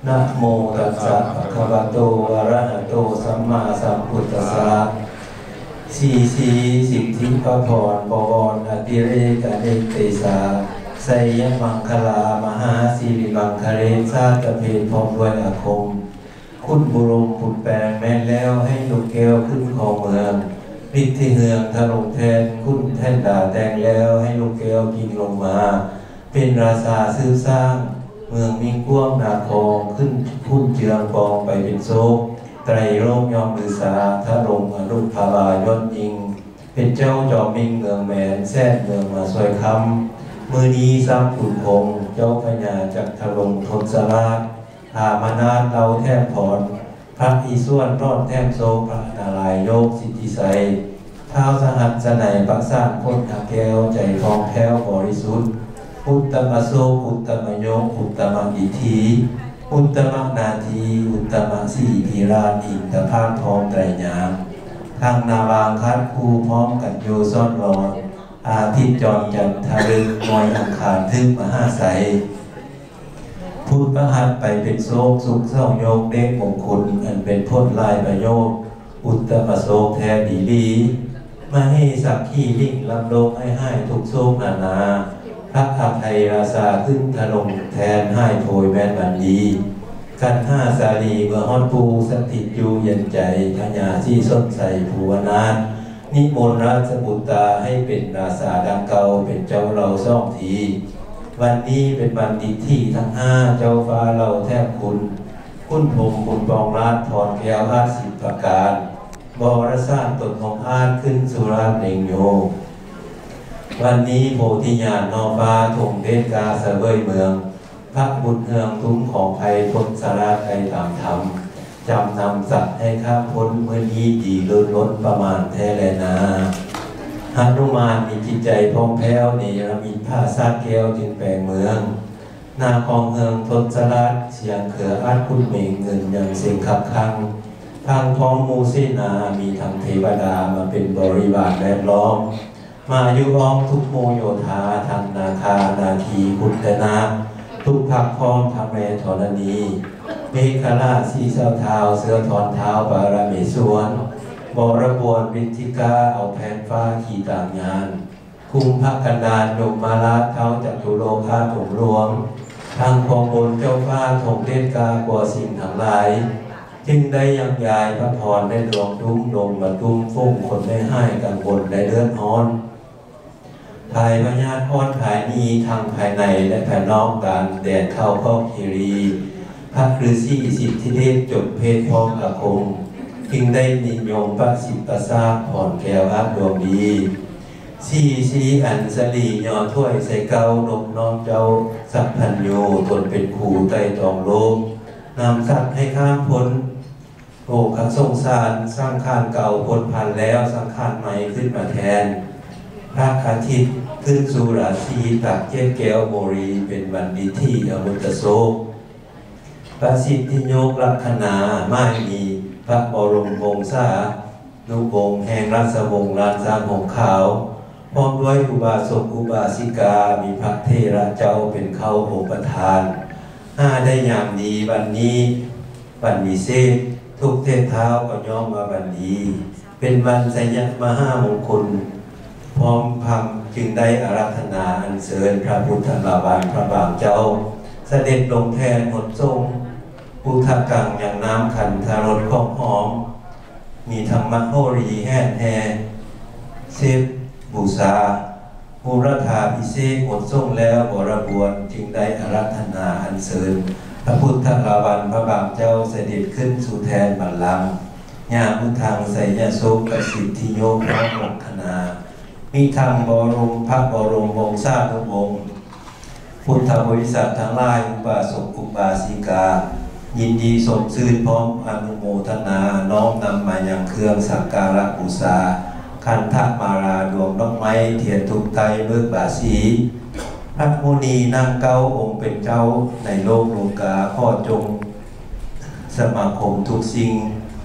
นะโมตัสสะภะคะวะโตอะระหะโตสัมมาสัมพุทธัสสะสีสิทธิพระพรบวรอติเรกเนเตสาไสยมังคลามหาสิริมังคเรชาตเพศพร้อมด้วยอาคมคุณบุรุษผุดแปลงแม้นแล้วให้ลูกแก้วขึ้นของเมืองฤทธิเฮืองถล่มแทนคุณแท่นด่าแดงแล้วให้ลูกแก้วกินลงมาเป็นราชาซื้อสร้างเมืองมิงกว้างนาคองขึ้นพุ่นเจืองปองไปเป็นโซกไตรโลกยอมมือสาทะลงอนุภาบายอดยิงเป็นเจ้าจอมมิงเมืองแมนแซ่เมืองมาสวยคำมือนี้ซ้ำขุนพงเจ้าพญาจักทะลงทนสลาดหามานาเราแทบผ่อนพระอีส่วนรอดแทบโซพระนารายโยกสิทธิไสเท้าสหัสจะไหนปักสร้างพ้นขาแก้วใจทองแพ้วบริสุทธิ์อุตตมโสอุตตมโยอุตตมอิทธิอุตตมนาทีอุตตมสีพีราอินทภาคทองไตรยามทางนาวางคัดคู่พร้อมกันโยซ่อนรอนอาทิตย์จรจันทร์รึกมวยอังคารทึกมหาไสพุทธประหัตไปเป็นโศกสุขเศร้าโยกเด็กมงคลอันเป็นพ้นลายประโยชน์อุตตมโสแท้ดีลีมาให้สักขี้ลิ่งลำโลกให้ทุกโศกนานาพระอภัยราชาขึ้นทะลงแทนให้โพยแมนบันดีกันห้าสาลีเมื่อฮอดปูสถิตอยู่เย็นใจทญาที่ส้นใส่ภูวนานนิมนต์ราชบุตรให้เป็นราชาดังเก่าเป็นเจ้าเราซ่องทีวันนี้เป็นวันดีที่ทั้งห้าเจ้าฟ้าเราแทบคุณคุณพรมคุณปองราชถอนแก้วอาสิบประการบรสร้างตนของอาขึ้นสุราเน่งโยวันนี้โพธิญาณนอฟ้าถงเดชกาเสวยเมืองพระบุตรเฮืองทุ้มของภัยพ้นสาราไกลตามธรรมจำนำสัตว์ให้ข้าพ้นเมื่อนี้ดีล้นประมาณแท้แลนาหนุมานมีจิตใจพองแผ้วเนรมิตผ้าซาแก้วจึงแปลงเมืองนาคองเฮืองทศรัตเสียงเขืออาดคุณเมงเงินยังเสียงขับคังทางท้องมูเสนามีทั้งเทวดามาเป็นบริวารแวดล้อมมายุอ้อมทุกโมโยธาทางนาคานาทีพุทธนาทุกพักพร้อมพระแม่ธรณีเมฆราชสีเส้าเท้าเสือถอนเท้าบารมีสวนบรบวนวิธิกาเอาแผ่นฟ้าขี่ต่างงานคุ้มพระกันดานยมมาลาเท้าจัตุโลกาถมรวมทางพองบนเจ้าฟ้าถงเดชกากว่าสิ่งทั้งหลายจึงได้ยังยายพระพรได้ดวงตุ้มลงมาตุ้มฟุ้งคนได้ให้กังวลได้เลือดฮ้อนภายพญาพรภายนี้ทางภายในและภายนอกการแดนเข้าพ่อคีรีพระฤาษีสิทธิเดชจบเพศพร้อมอาคมจึงได้นิยมพระสิทธิประสาผ่อนแก้วอาดวงดีสีอัญสลียอถ้วยใส่เกานกน้องเจ้าสัพพัญโยตนเป็นขู่ไต่ตองโลกนำสัตว์ให้ข้ามพ้นโลกขังสงสารสร้างขานเก่าพ้นพันแล้วสังขารใหม่ขึ้นมาแทนพระอาทิตย์ขึ้นสู่ราศีตักเจ็ดแก้วโมรีเป็นวันดีที่อมุตโสพระสิทธิโยกลักษณาไม่มีพระบรมวงศานุวงศ์แห่งราชวงศ์ลานซางหงขาวพร้อมด้วยอุบาสกอุบาสิกามีพระเทระเจ้าเป็นเข้าองค์ประธานได้อย่างดีวันนี้วันวิเศษทุกเทศเท้าก็ย่อมมาวันดีเป็นวันไสยมหามงคลพร้อมพังจึงได้อาราธนาอัญเชิญพระพุทธลาภานพระบางเจ้าเสด็จลงแทนหมดทรงพุทธกังอย่างน้ำขันธารสของหอมมีธรรมโหรีแห่แห่เสพบูชาบูรธาพิเศษหมดทรงแล้วบรบวนจึงได้อาราธนาอัญเชิญพระพุทธลาภานพระบางเจ้าเสด็จขึ้นสู่แทนบัลลังก์ญาพุทธังไสยโสกสิทธิโยพระมงคณามีทางบรมพระบรมวงศานุวงศ์พุทธบริษัททั้งหลายอุบาสกอุบาสิกายินดีสมชื่นพร้อมอนุโมทนาน้อมนำมาอย่างเครื่องสักการะบูชาคันธมาราดวงดอกไม้เทียนทุกไตเบิกบาสีพระมุนีนั่งเก้าองค์เป็นเจ้าในโลกโลกาข้อจงสมาคมทุกสิ่ง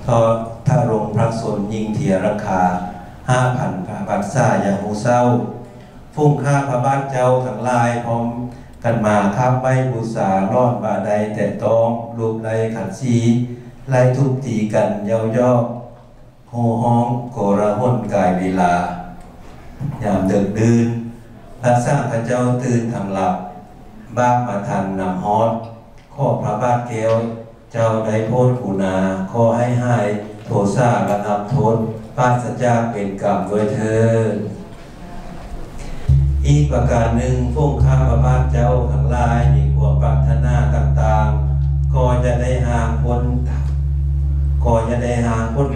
ทอถ้าลงพระสนยิ่งเทียราคา5,000 พระบัตรซ่าอย่างหูเศร้าฟุ้งค่าพระบ้านเจ้าทั้งหลายพร้อม กันมาข้ามใบบูษาลอดบาใดแต่ต้องรูปไรขันสีไล่ทุบตีกันเย้ายอกโห่ห้องโกระห้นกายเวลายามเดิกดื่นพระสร้างพระเจ้าตื่นทางหลับบ้างมาทันนำฮอดข้อพระบาทแก้วเจ้าได้โพธิกุณาขอให้หายโทสะระงับโทษปราศจากเป็นกรรมด้วยเถิดอีกประการหนึ่งพวกข้าพระบาทเจ้าทั้งหลายมีความปรารถนาต่างๆก็จะได้ห่างพ้น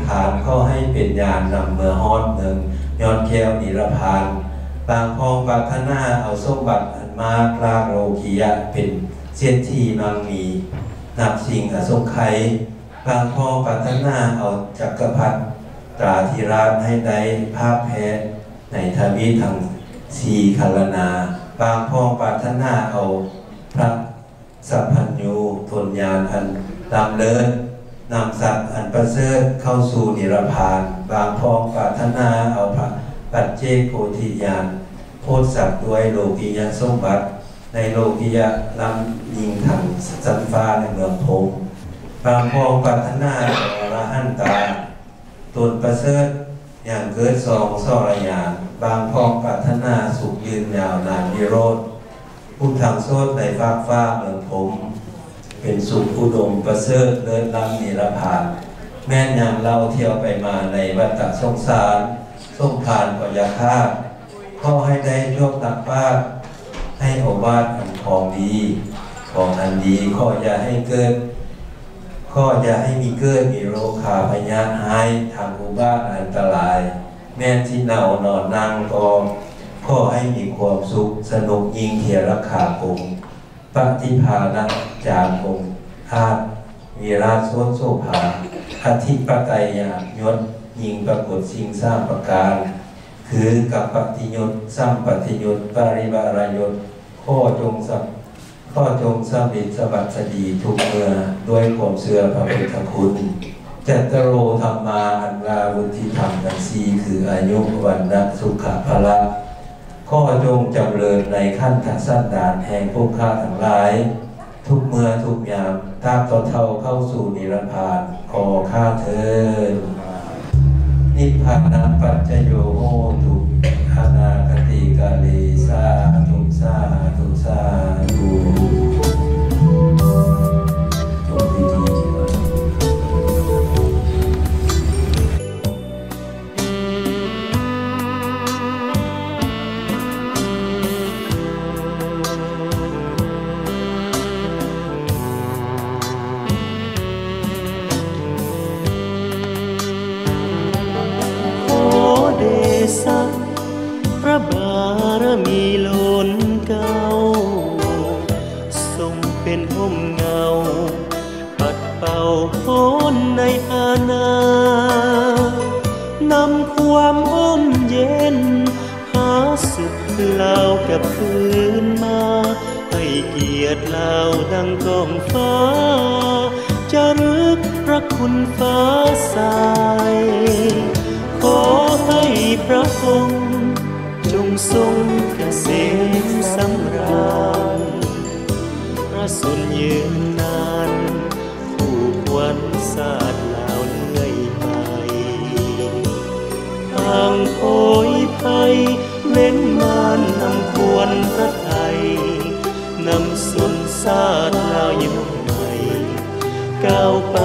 ฐานก็ให้เป็นญาณนำเมื่อฮอดเมืองย้อนแก้วนิรพานบางพองปรารถนาเอาสมบัติอันมากลากโลกียะเป็นเสียทีมั่งมีนับสิ่งอสงไขยบางพองปรารถนาเอาจักรพรรดิตราธิราชให้ได้ภาพแพ้ในทวีทางสีคารนาบางพองปรารถนาเอาพระสัพพัญญูทนญาณอันดำเนินนำสัตว์อันประเสริฐเข้าสู่นิรพานบางพองปรารถนาเอาพระปัจเจกโพธิญาณโพธิสัตว์ด้วยโลกียสมบัติในโลกียะลำยิงทางสันฟ้าในเมืองพงบางพองปรารถนาอรหันตาตนประเสริฐอย่างเกิดสระยานบางพองปรารถนาสุขยืนยาวนานนิโรธผู้ทางโซดในฟ้าเมืองผมเป็นสุขอุดมประเสริฐเลิศล้ำนิรพานแม่นยามเราเที่ยวไปมาในวัฏสงสารส่งผ่านก็อย่าคาดขอให้ได้โชคตักบ้าให้โอวาทอันของดีของอันดีขออย่าให้มีเกิดมีโรคาพยาธิหายทางอุบาทอันตรายแม่นที่เน่านอนนั่งกองขอให้มีความสุขสนุกยิ่งเทียรักขาคงปฏิภาณจารคงอาจวีราชโสภาอธิปไตยญาณยศยิ่งปรากฏสิ่งสร้างประการคือกับปฏิยศสร้างปฏิยศปริวารยศข้อจงสำเร็จสวัสดีทุกเมื่อด้วยความเสื่อพระพุทธคุณจัตตโรธรรมาอันวาวุธิธรรมทั้งสี่คืออายุวันนะสุขภาละข้อจงจำเริญในขั้นทัศนดานแห่งพวกข้าทั้งหลายทุกเมื่อทุกยามตามต่อเท่าเข้าสู่นิพพานขอข้าเถิดนิพพานังปัจจโยโหตุอนาคติกาเลสาธุสาธุสาธุจงพิธีพระบารมีล้นเก้าทรงเป็นห่มเงาปัดเป่าพ้นในอาณานำความอ้มเย็นหาสุขเล่ากับคืนมาให้เกียรติเล่าดังกองฟ้าจะรึกพระคุณฟ้าใสขอให้พระองค์จงทรงเกษมสำราญพระสุนยืนนานคู่ควรศาสตร์ลาวเลื่อยไปทางโอยภัยเว้นมานนำควรพระไทยนำสุนศาสตร์ลาวยกใหม่ก้าวไป